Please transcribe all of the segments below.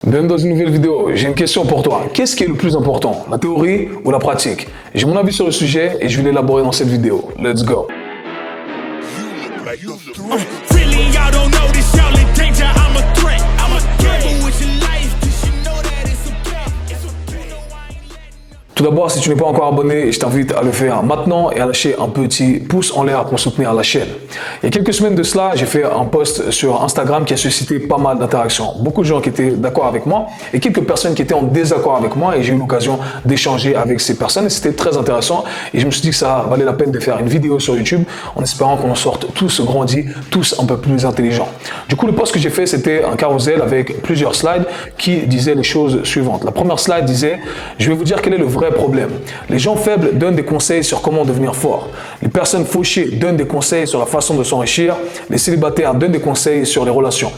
Bienvenue dans une nouvelle vidéo. J'ai une question pour toi. Qu'est-ce qui est le plus important, la théorie ou la pratique? J'ai mon avis sur le sujet et je vais l'élaborer dans cette vidéo. Let's go. Tout d'abord, si tu n'es pas encore abonné, je t'invite à le faire maintenant et à lâcher un petit pouce en l'air pour soutenir la chaîne. Il y a quelques semaines de cela, j'ai fait un post sur Instagram qui a suscité pas mal d'interactions. Beaucoup de gens qui étaient d'accord avec moi et quelques personnes qui étaient en désaccord avec moi et j'ai eu l'occasion d'échanger avec ces personnes et c'était très intéressant et je me suis dit que ça valait la peine de faire une vidéo sur YouTube en espérant qu'on en sorte tous grandis, tous un peu plus intelligents. Du coup, le post que j'ai fait, c'était un carrousel avec plusieurs slides qui disaient les choses suivantes. La première slide disait, je vais vous dire quel est le vrai problème. Les gens faibles donnent des conseils sur comment devenir fort. Les personnes fauchées donnent des conseils sur la façon de s'enrichir. Les célibataires donnent des conseils sur les relations.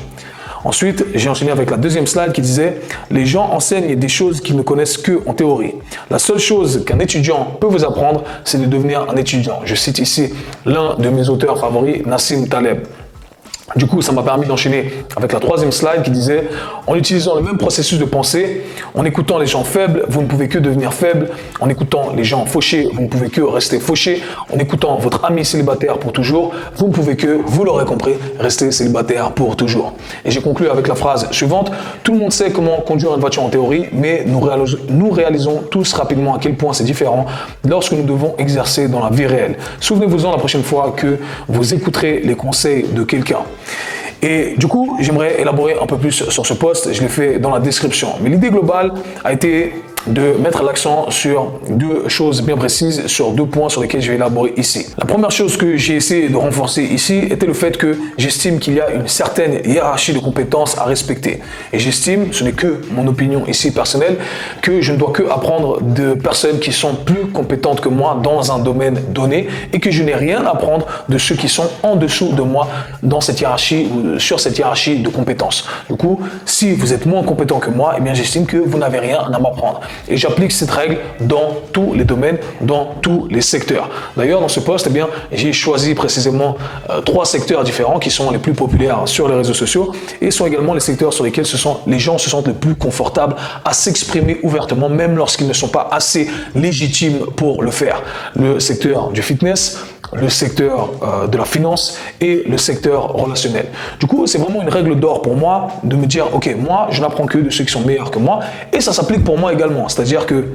Ensuite, j'ai enchaîné avec la deuxième slide qui disait « Les gens enseignent des choses qu'ils ne connaissent que en théorie. La seule chose qu'un étudiant peut vous apprendre, c'est de devenir un étudiant. » Je cite ici l'un de mes auteurs favoris, Nassim Taleb. Du coup, ça m'a permis d'enchaîner avec la troisième slide qui disait « En utilisant le même processus de pensée, en écoutant les gens faibles, vous ne pouvez que devenir faible. En écoutant les gens fauchés, vous ne pouvez que rester fauché. En écoutant votre ami célibataire pour toujours, vous ne pouvez que, vous l'aurez compris, rester célibataire pour toujours. » Et j'ai conclu avec la phrase suivante « Tout le monde sait comment conduire une voiture en théorie, mais nous réalisons tous rapidement à quel point c'est différent lorsque nous devons exercer dans la vie réelle. Souvenez-vous-en la prochaine fois que vous écouterez les conseils de quelqu'un. » Et du coup, j'aimerais élaborer un peu plus sur ce post, je l'ai fait dans la description. Mais l'idée globale a été de mettre l'accent sur deux choses bien précises, sur deux points sur lesquels je vais élaborer ici. La première chose que j'ai essayé de renforcer ici était le fait que j'estime qu'il y a une certaine hiérarchie de compétences à respecter. Et j'estime, ce n'est que mon opinion ici personnelle, que je ne dois que apprendre de personnes qui sont plus compétentes que moi dans un domaine donné et que je n'ai rien à apprendre de ceux qui sont en dessous de moi dans cette hiérarchie ou sur cette hiérarchie de compétences. Du coup, si vous êtes moins compétent que moi, eh bien j'estime que vous n'avez rien à m'apprendre. Et j'applique cette règle dans tous les domaines, dans tous les secteurs. D'ailleurs, dans ce post, eh bien, j'ai choisi précisément trois secteurs différents qui sont les plus populaires sur les réseaux sociaux et sont également les secteurs sur lesquels les gens se sentent le plus confortables à s'exprimer ouvertement, même lorsqu'ils ne sont pas assez légitimes pour le faire. Le secteur du fitness, le secteur de la finance et le secteur relationnel. Du coup, c'est vraiment une règle d'or pour moi de me dire, ok, moi, je n'apprends que de ceux qui sont meilleurs que moi et ça s'applique pour moi également. C'est-à-dire que,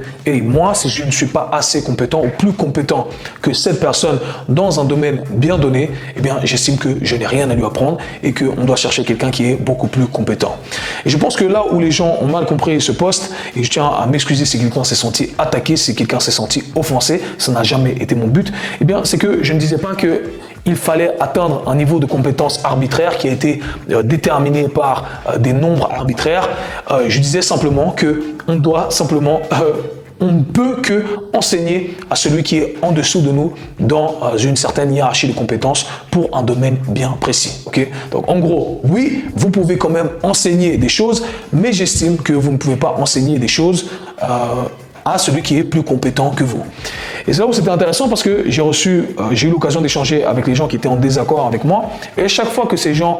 moi, si je ne suis pas assez compétent ou plus compétent que cette personne dans un domaine bien donné, eh bien, j'estime que je n'ai rien à lui apprendre et qu'on doit chercher quelqu'un qui est beaucoup plus compétent. Et je pense que là où les gens ont mal compris ce post, et je tiens à m'excuser si quelqu'un s'est senti attaqué, si quelqu'un s'est senti offensé, ça n'a jamais été mon but, eh bien, c'est que je ne disais pas qu'il fallait atteindre un niveau de compétence arbitraire qui a été déterminé par des nombres arbitraires. Je disais simplement qu'on doit simplement, on ne peut que enseigner à celui qui est en dessous de nous dans une certaine hiérarchie de compétences pour un domaine bien précis. Okay? Donc en gros, oui, vous pouvez quand même enseigner des choses, mais j'estime que vous ne pouvez pas enseigner des choses à celui qui est plus compétent que vous. Et c'est là où c'était intéressant parce que j'ai eu l'occasion d'échanger avec les gens qui étaient en désaccord avec moi. Et à chaque fois que ces gens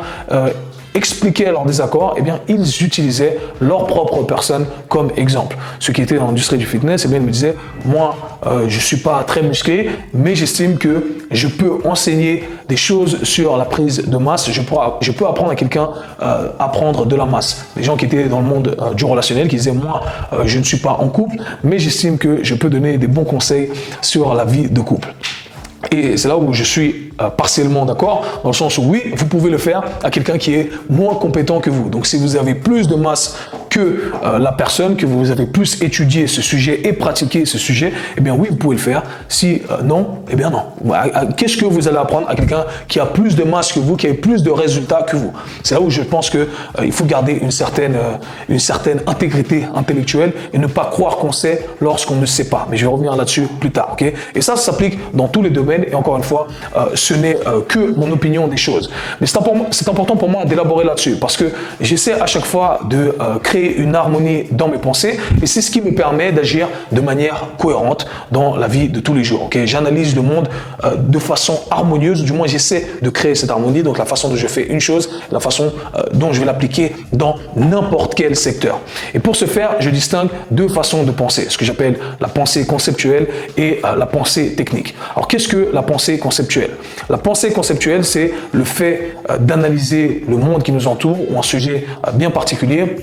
expliquaient leur désaccord, eh bien, ils utilisaient leur propre personne comme exemple. Ceux qui étaient dans l'industrie du fitness, eh bien, ils me disaient, moi, je ne suis pas très musclé, mais j'estime que je peux enseigner des choses sur la prise de masse. Je peux apprendre à quelqu'un à prendre de la masse. Les gens qui étaient dans le monde du relationnel, qui disaient, moi, je ne suis pas en couple, mais j'estime que je peux donner des bons conseils sur la vie de couple. Et c'est là où je suis partiellement d'accord, dans le sens où oui, vous pouvez le faire à quelqu'un qui est moins compétent que vous. Donc si vous avez plus de masse que la personne, que vous avez plus étudié ce sujet et pratiqué ce sujet, eh bien oui, vous pouvez le faire. Si non, eh bien non. Qu'est-ce que vous allez apprendre à quelqu'un qui a plus de masse que vous, qui a plus de résultats que vous? C'est là où je pense que il faut garder une certaine intégrité intellectuelle et ne pas croire qu'on sait lorsqu'on ne sait pas. Mais je vais revenir là-dessus plus tard. Okay? Et ça s'applique dans tous les domaines. Et encore une fois, ce n'est que mon opinion des choses. Mais c'est important pour moi d'élaborer là-dessus parce que j'essaie à chaque fois de créer créer une harmonie dans mes pensées et c'est ce qui me permet d'agir de manière cohérente dans la vie de tous les jours. Okay? J'analyse le monde de façon harmonieuse, du moins j'essaie de créer cette harmonie, donc la façon dont je fais une chose, la façon dont je vais l'appliquer dans n'importe quel secteur. Et pour ce faire, je distingue deux façons de penser, ce que j'appelle la pensée conceptuelle et la pensée technique. Alors qu'est-ce que la pensée conceptuelle? La pensée conceptuelle, c'est le fait d'analyser le monde qui nous entoure ou un sujet bien particulier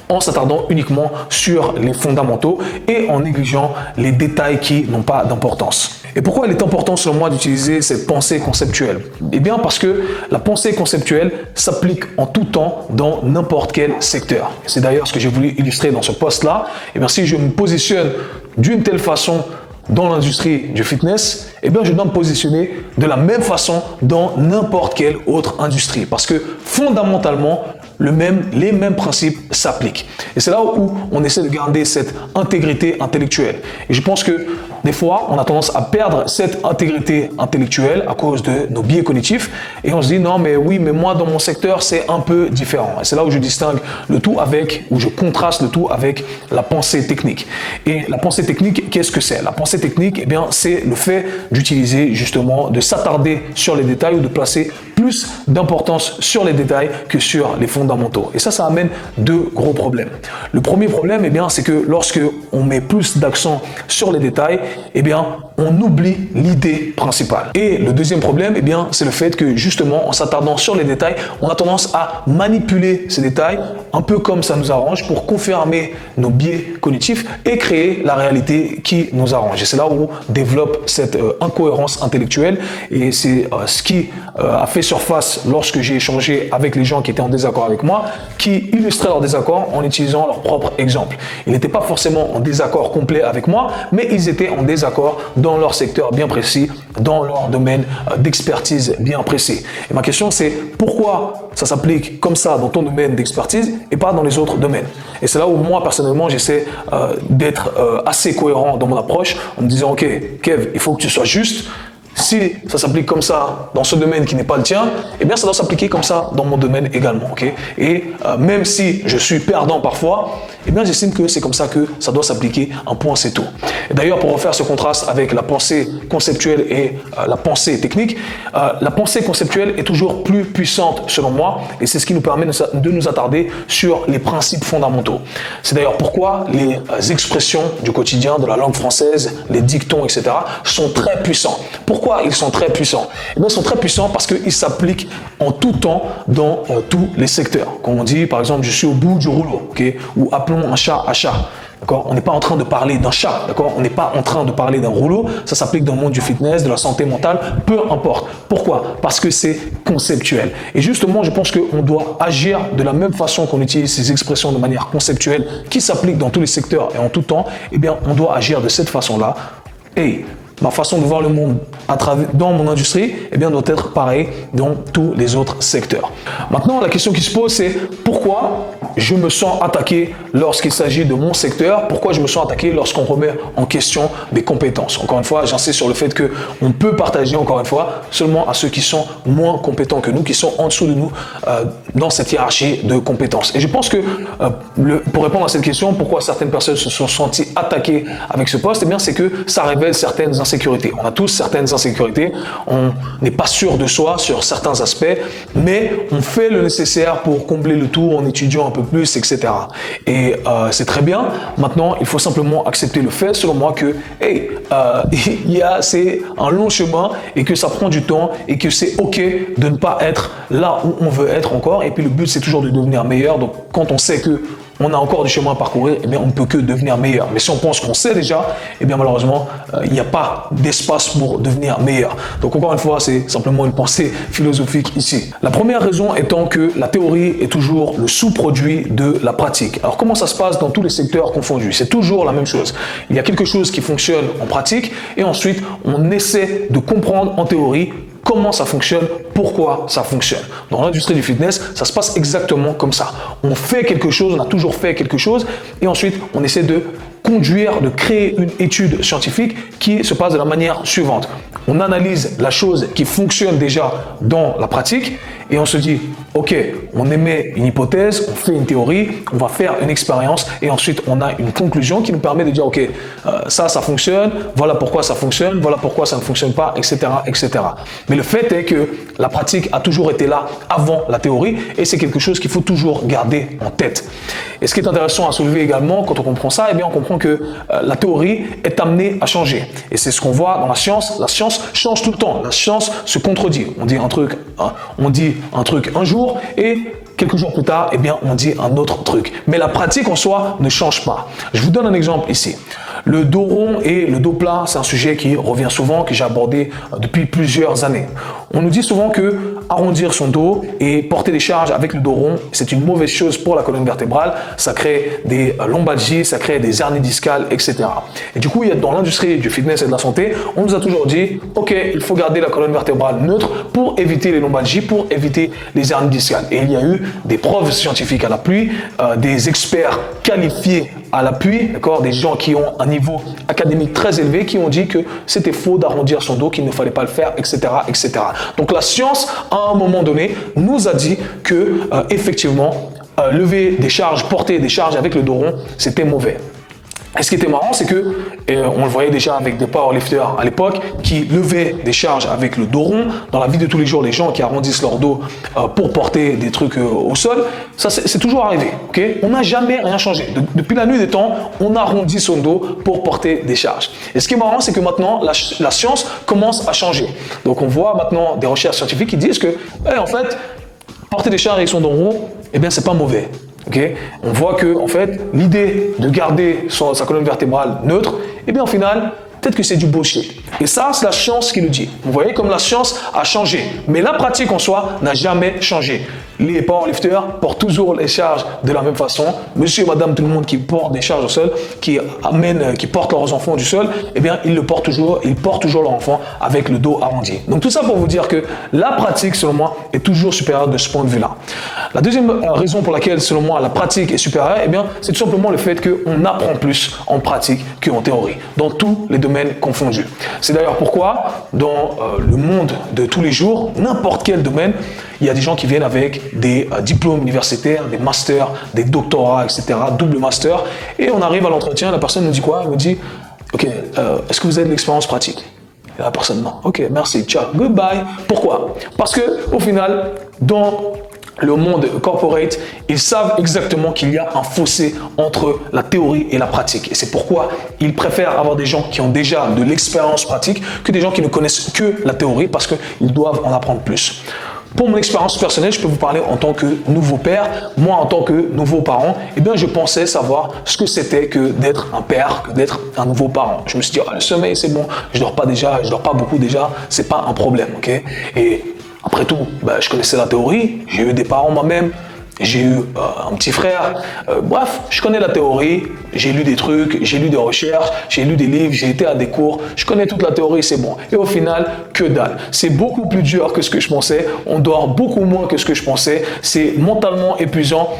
en s'attardant uniquement sur les fondamentaux et en négligeant les détails qui n'ont pas d'importance. Et pourquoi il est important selon moi d'utiliser cette pensée conceptuelle? Eh bien parce que la pensée conceptuelle s'applique en tout temps dans n'importe quel secteur. C'est d'ailleurs ce que j'ai voulu illustrer dans ce post-là. Eh bien si je me positionne d'une telle façon dans l'industrie du fitness, eh bien je dois me positionner de la même façon dans n'importe quelle autre industrie parce que fondamentalement, les mêmes principes s'appliquent. Et c'est là où on essaie de garder cette intégrité intellectuelle. Et je pense que des fois, on a tendance à perdre cette intégrité intellectuelle à cause de nos biais cognitifs et on se dit non mais oui mais moi dans mon secteur c'est un peu différent. Et c'est là où je distingue le tout avec, où je contraste le tout avec la pensée technique. Et la pensée technique, qu'est-ce que c'est? La pensée technique, eh bien c'est le fait d'utiliser justement, de s'attarder sur les détails ou de placer plus d'importance sur les détails que sur les fondamentaux. Et ça amène deux gros problèmes. Le premier problème, eh bien, c'est que lorsque on met plus d'accent sur les détails, eh bien, on oublie l'idée principale. Et le deuxième problème, eh bien, c'est le fait que justement, en s'attardant sur les détails, on a tendance à manipuler ces détails un peu comme ça nous arrange pour confirmer nos biais cognitifs et créer la réalité qui nous arrange. Et c'est là où on développe cette incohérence intellectuelle et c'est ce qui a fait surface lorsque j'ai échangé avec les gens qui étaient en désaccord avec moi, qui illustraient leur désaccord en utilisant leur propre exemple. Ils n'étaient pas forcément en désaccord complet avec moi, mais ils étaient en désaccord dans leur secteur bien précis, dans leur domaine d'expertise bien précis. Et ma question c'est pourquoi ça s'applique comme ça dans ton domaine d'expertise et pas dans les autres domaines? Et c'est là où moi personnellement j'essaie d'être assez cohérent dans mon approche en me disant ok Kev, il faut que tu sois juste. Si ça s'applique comme ça dans ce domaine qui n'est pas le tien, eh bien ça doit s'appliquer comme ça dans mon domaine également. Okay? Et même si je suis perdant parfois, eh bien j'estime que c'est comme ça que ça doit s'appliquer, un point c'est tout. Et d'ailleurs pour refaire ce contraste avec la pensée conceptuelle et la pensée technique, la pensée conceptuelle est toujours plus puissante selon moi et c'est ce qui nous permet de nous attarder sur les principes fondamentaux. C'est d'ailleurs pourquoi les expressions du quotidien de la langue française, les dictons, etc. sont très puissants. Pourquoi ils sont très puissants? Eh bien, ils sont très puissants parce qu'ils s'appliquent en tout temps dans tous les secteurs. Quand on dit, par exemple, je suis au bout du rouleau, okay? Ou appelons un chat à chat. On n'est pas en train de parler d'un chat, on n'est pas en train de parler d'un rouleau, ça s'applique dans le monde du fitness, de la santé mentale, peu importe. Pourquoi? Parce que c'est conceptuel. Et justement, je pense qu'on doit agir de la même façon qu'on utilise ces expressions de manière conceptuelle qui s'appliquent dans tous les secteurs et en tout temps, eh bien, on doit agir de cette façon-là. Et ma façon de voir le monde dans mon industrie, eh bien, doit être pareil dans tous les autres secteurs. Maintenant, la question qui se pose, c'est pourquoi je me sens attaqué lorsqu'il s'agit de mon secteur? Pourquoi je me sens attaqué lorsqu'on remet en question mes compétences? Encore une fois, j'insiste sur le fait qu'on peut partager, encore une fois, seulement à ceux qui sont moins compétents que nous, qui sont en dessous de nous dans cette hiérarchie de compétences. Et je pense que pour répondre à cette question, pourquoi certaines personnes se sont senties attaquées avec ce poste, eh bien, c'est que ça révèle certaines insécurités. On a tous certaines insécurités, on n'est pas sûr de soi sur certains aspects, mais on fait le nécessaire pour combler le tout en étudiant un peu plus, etc. Et c'est très bien. Maintenant, il faut simplement accepter le fait, selon moi, que c'est un long chemin et que ça prend du temps et que c'est ok de ne pas être là où on veut être encore. Et puis le but, c'est toujours de devenir meilleur. Donc, quand on sait que on a encore du chemin à parcourir, eh bien, on ne peut que devenir meilleur. Mais si on pense qu'on sait déjà, eh bien, malheureusement, il n'y a pas d'espace pour devenir meilleur. Donc, encore une fois, c'est simplement une pensée philosophique ici. La première raison étant que la théorie est toujours le sous-produit de la pratique. Alors, comment ça se passe dans tous les secteurs confondus? C'est toujours la même chose. Il y a quelque chose qui fonctionne en pratique et ensuite, on essaie de comprendre en théorie comment ça fonctionne, pourquoi ça fonctionne. Dans l'industrie du fitness, ça se passe exactement comme ça. On fait quelque chose, on a toujours fait quelque chose, et ensuite, on essaie de de créer une étude scientifique qui se passe de la manière suivante. On analyse la chose qui fonctionne déjà dans la pratique, et on se dit, ok, on émet une hypothèse, on fait une théorie, on va faire une expérience et ensuite on a une conclusion qui nous permet de dire ok, ça fonctionne, voilà pourquoi ça fonctionne, voilà pourquoi ça ne fonctionne pas, etc., etc. Mais le fait est que la pratique a toujours été là avant la théorie et c'est quelque chose qu'il faut toujours garder en tête. Et ce qui est intéressant à soulever également quand on comprend ça, eh bien on comprend que la théorie est amenée à changer. Et c'est ce qu'on voit dans la science change tout le temps, la science se contredit. On dit un truc un jour et quelques jours plus tard, eh bien, on dit un autre truc. Mais la pratique en soi ne change pas. Je vous donne un exemple ici. Le dos rond et le dos plat, c'est un sujet qui revient souvent, que j'ai abordé depuis plusieurs années. On nous dit souvent que arrondir son dos et porter des charges avec le dos rond, c'est une mauvaise chose pour la colonne vertébrale. Ça crée des lombalgies, ça crée des hernies discales, etc. Et du coup, dans l'industrie du fitness et de la santé, on nous a toujours dit, ok, il faut garder la colonne vertébrale neutre pour éviter les lombalgies, pour éviter les hernies discales. Et il y a eu des preuves scientifiques à l'appui, des experts qualifiés à l'appui, d'accord, des gens qui ont un niveau académique très élevé qui ont dit que c'était faux d'arrondir son dos, qu'il ne fallait pas le faire, etc., etc. Donc la science, à un moment donné, nous a dit que effectivement, lever des charges, porter des charges avec le dos rond, c'était mauvais. Et ce qui était marrant, c'est que on le voyait déjà avec des powerlifters à l'époque qui levaient des charges avec le dos rond. Dans la vie de tous les jours, les gens qui arrondissent leur dos pour porter des trucs au sol, ça c'est toujours arrivé. Okay, on n'a jamais rien changé. Depuis la nuit des temps, on arrondit son dos pour porter des charges. Et ce qui est marrant, c'est que maintenant, la science commence à changer. Donc on voit maintenant des recherches scientifiques qui disent que, en fait, porter des charges avec son dos rond, eh bien, c'est pas mauvais. Okay? On voit que en fait, l'idée de garder sa colonne vertébrale neutre, eh bien, au final, peut-être que c'est du bullshit. Et ça, c'est la science qui le dit. Vous voyez comme la science a changé. Mais la pratique en soi n'a jamais changé. Les powerlifters portent toujours les charges de la même façon. Monsieur et madame, tout le monde qui porte des charges au sol, qui portent leurs enfants du sol, eh bien, ils portent toujours leur enfant avec le dos arrondi. Donc, tout ça pour vous dire que la pratique, selon moi, est toujours supérieure de ce point de vue-là. La deuxième raison pour laquelle, selon moi, la pratique est supérieure, eh bien, c'est tout simplement le fait qu'on apprend plus en pratique qu'en théorie, dans tous les domaines confondus. C'est d'ailleurs pourquoi, dans le monde de tous les jours, n'importe quel domaine, il y a des gens qui viennent avec des diplômes universitaires, des masters, des doctorats, etc., double master, et on arrive à l'entretien, la personne nous dit quoi? Elle nous dit, ok, est-ce que vous avez de l'expérience pratique? Et la personne, non. Ok, merci, ciao, goodbye. Pourquoi? Parce que au final, dans le monde corporate, ils savent exactement qu'il y a un fossé entre la théorie et la pratique. Et c'est pourquoi ils préfèrent avoir des gens qui ont déjà de l'expérience pratique que des gens qui ne connaissent que la théorie parce qu'ils doivent en apprendre plus. Pour mon expérience personnelle, je peux vous parler en tant que nouveau père. Moi, en tant que nouveau parent, eh bien, je pensais savoir ce que c'était que d'être un père, que d'être un nouveau parent. Je me suis dit, le sommeil, c'est bon, je dors pas beaucoup déjà, c'est pas un problème, ok? Et après tout, je connaissais la théorie, j'ai eu des parents moi-même, j'ai eu un petit frère, bref, je connais la théorie, j'ai lu des trucs, j'ai lu des recherches, j'ai lu des livres, j'ai été à des cours, je connais toute la théorie, c'est bon. Et au final, que dalle. C'est beaucoup plus dur que ce que je pensais, on dort beaucoup moins que ce que je pensais, c'est mentalement épuisant.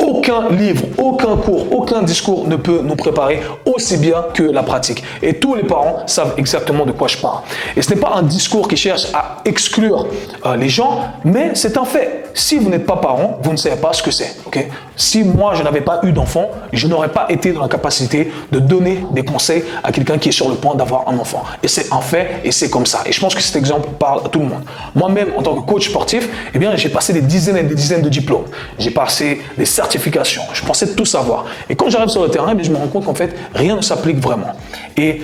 Aucun livre, aucun cours, aucun discours ne peut nous préparer aussi bien que la pratique. Et tous les parents savent exactement de quoi je parle. Et ce n'est pas un discours qui cherche à exclure les gens, mais c'est un fait. Si vous n'êtes pas parent, vous ne savez pas ce que c'est. Okay? Si moi, je n'avais pas eu d'enfant, je n'aurais pas été dans la capacité de donner des conseils à quelqu'un qui est sur le point d'avoir un enfant. Et c'est un fait, et c'est comme ça. Et je pense que cet exemple parle à tout le monde. Moi-même, en tant que coach sportif, eh bien, j'ai passé des dizaines et des dizaines de diplômes. J'ai passé des certifications. Je pensais tout savoir. Et quand j'arrive sur le terrain, je me rends compte qu'en fait, rien ne s'applique vraiment. Et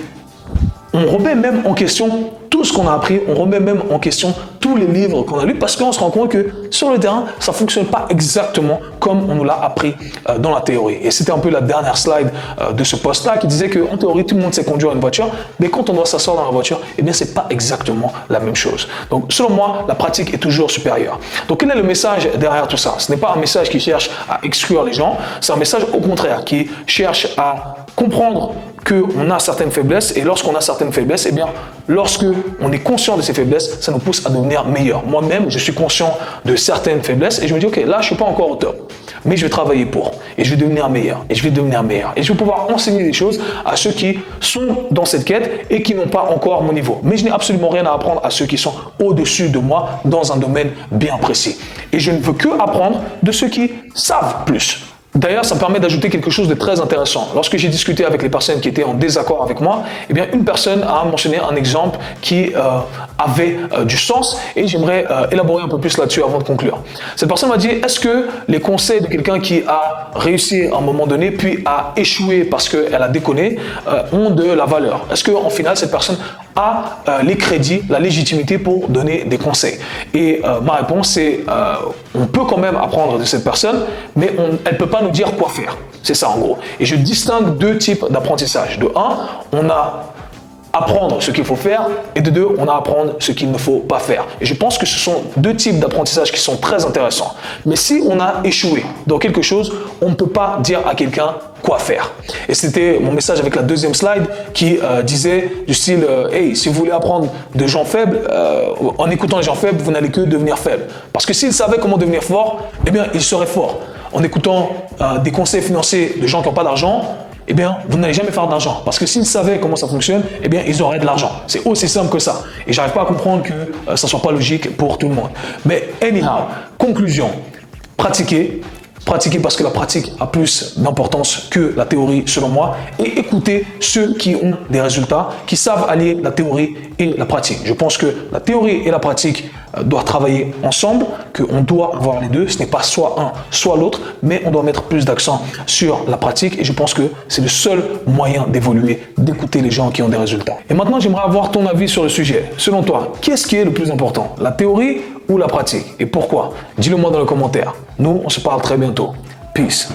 on remet même en question tout ce qu'on a appris, on remet même en question tous les livres qu'on a lus parce qu'on se rend compte que sur le terrain, ça ne fonctionne pas exactement comme on nous l'a appris dans la théorie. Et c'était un peu la dernière slide de ce post-là qui disait qu'en théorie, tout le monde sait conduire une voiture, mais quand on doit s'asseoir dans la voiture, eh bien, ce n'est pas exactement la même chose. Donc, selon moi, la pratique est toujours supérieure. Donc, quel est le message derrière tout ça? Ce n'est pas un message qui cherche à exclure les gens, c'est un message au contraire qui cherche à comprendre qu'on a certaines faiblesses et lorsqu'on a certaines faiblesses, eh bien, lorsque on est conscient de ses faiblesses, ça nous pousse à devenir meilleur. Moi-même, je suis conscient de certaines faiblesses et je me dis, ok, là, je suis pas encore au top, mais je vais travailler pour, et je vais devenir meilleur, et je vais devenir meilleur. Et je vais pouvoir enseigner des choses à ceux qui sont dans cette quête et qui n'ont pas encore mon niveau. Mais je n'ai absolument rien à apprendre à ceux qui sont au-dessus de moi dans un domaine bien précis. Et je ne veux que apprendre de ceux qui savent plus. D'ailleurs, ça me permet d'ajouter quelque chose de très intéressant. Lorsque j'ai discuté avec les personnes qui étaient en désaccord avec moi, eh bien, une personne a mentionné un exemple qui avait du sens et j'aimerais élaborer un peu plus là-dessus avant de conclure. Cette personne m'a dit, est-ce que les conseils de quelqu'un qui a réussi à un moment donné puis a échoué parce qu'elle a déconné ont de la valeur? Est-ce qu'en final, cette personne a les crédits, la légitimité pour donner des conseils? Et ma réponse c'est on peut quand même apprendre de cette personne, mais elle ne peut pas nous dire quoi faire. C'est ça en gros. Et je distingue deux types d'apprentissage. De un, on a apprendre ce qu'il faut faire et de deux, on a apprendre ce qu'il ne faut pas faire. Et je pense que ce sont deux types d'apprentissage qui sont très intéressants. Mais si on a échoué dans quelque chose, on ne peut pas dire à quelqu'un quoi faire. Et c'était mon message avec la deuxième slide qui disait du style hey, si vous voulez apprendre de gens faibles, en écoutant les gens faibles, vous n'allez que devenir faible. Parce que s'ils savaient comment devenir fort, eh bien, ils seraient forts. En écoutant des conseils financiers de gens qui n'ont pas d'argent, eh bien, vous n'allez jamais faire d'argent. Parce que s'ils savaient comment ça fonctionne, eh bien, ils auraient de l'argent. C'est aussi simple que ça. Et j'arrive pas à comprendre que ça soit pas logique pour tout le monde. Mais anyhow, conclusion, pratiquez. Pratiquez parce que la pratique a plus d'importance que la théorie selon moi. Et écoutez ceux qui ont des résultats, qui savent allier la théorie et la pratique. Je pense que la théorie et la pratique doivent travailler ensemble, qu'on doit avoir les deux. Ce n'est pas soit un, soit l'autre, mais on doit mettre plus d'accent sur la pratique. Et je pense que c'est le seul moyen d'évoluer, d'écouter les gens qui ont des résultats. Et maintenant, j'aimerais avoir ton avis sur le sujet. Selon toi, qu'est-ce qui est le plus important, la théorie ou la pratique? Et pourquoi? Dis-le moi dans les commentaires. Nous, on se parle très bientôt. Peace.